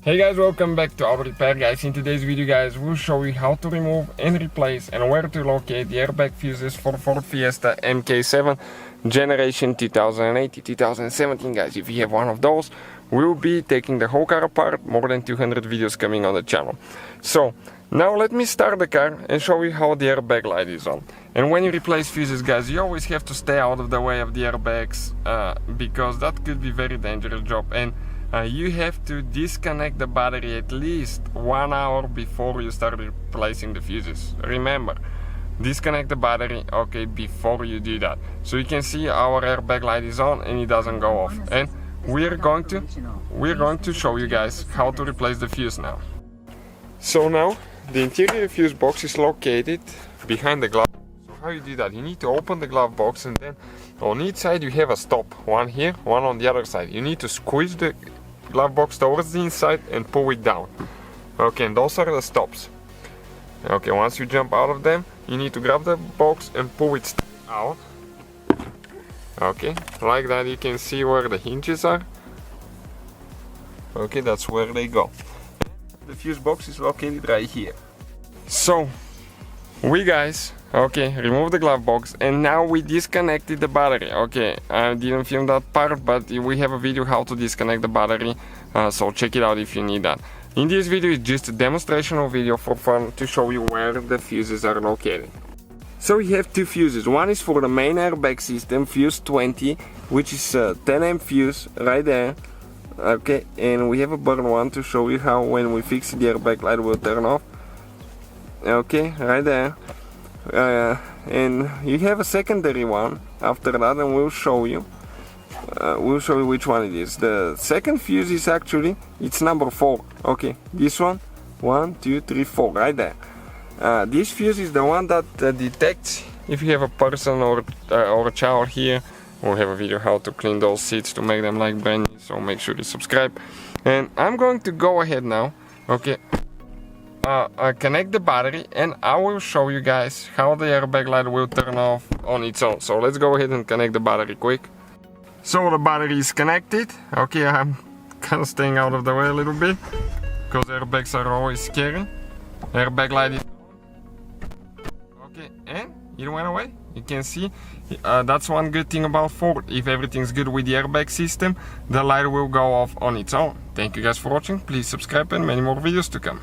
Hey guys, welcome back to Auto Repair guys. In today's video guys, we'll show you how to remove and replace and where to locate the airbag fuses for Ford Fiesta MK7 generation 2018-2017 guys. If you have one of those, we'll be taking the whole car apart, more than 200 videos coming on the channel. So now let me start the car and show you how the airbag light is on. And when you replace fuses guys, you always have to stay out of the way of the airbags because that could be very dangerous job. And you have to disconnect the battery at least 1 hour before you start replacing the fuses. Remember, disconnect the battery, okay, before you do that. So you can see our airbag light is on and it doesn't go off. And we're going to show you guys how to replace the fuse now. So now the interior fuse box is located behind the glove. So how you do that? You need to open the glove box and then on each side you have a stop. One here, one on the other side. You need to squeeze the glove box towards the inside and pull it down. Okay, and those are the stops. Okay, once you jump out of them, you need to grab the box and pull it out. Okay, like that. You can see where the hinges are. Okay, that's where they go. The fuse box is located right here. So we guys, okay, remove the glove box and now we disconnected the battery. Okay, I didn't film that part, but we have a video how to disconnect the battery, so check it out if you need that. In this video it's just a demonstrational video for fun to show you where the fuses are located. So we have two fuses. One is for the main airbag system, fuse 20, which is a 10 amp fuse right there. Okay, and we have a burn one to show you how when we fix the airbag light will turn off. Okay, right there. And you have a secondary one after that, and we'll show you which one it is. The second fuse is actually, it's number 4. Okay, this one, 1 2 3 4 right there. This fuse is the one that detects if you have a person or a child here. We'll have a video how to clean those seats to make them like brand new, so make sure to subscribe. And I'm going to go ahead now, okay, connect the battery and I will show you guys how the airbag light will turn off on its own. So let's go ahead and connect the battery quick. So the battery is connected. Okay, I'm kind of staying out of the way a little bit because airbags are always scary. Airbag light is on. Okay, and it went away. You can see that's one good thing about Ford. If everything's good with the airbag system, the light will go off on its own. Thank you guys for watching. Please subscribe and many more videos to come.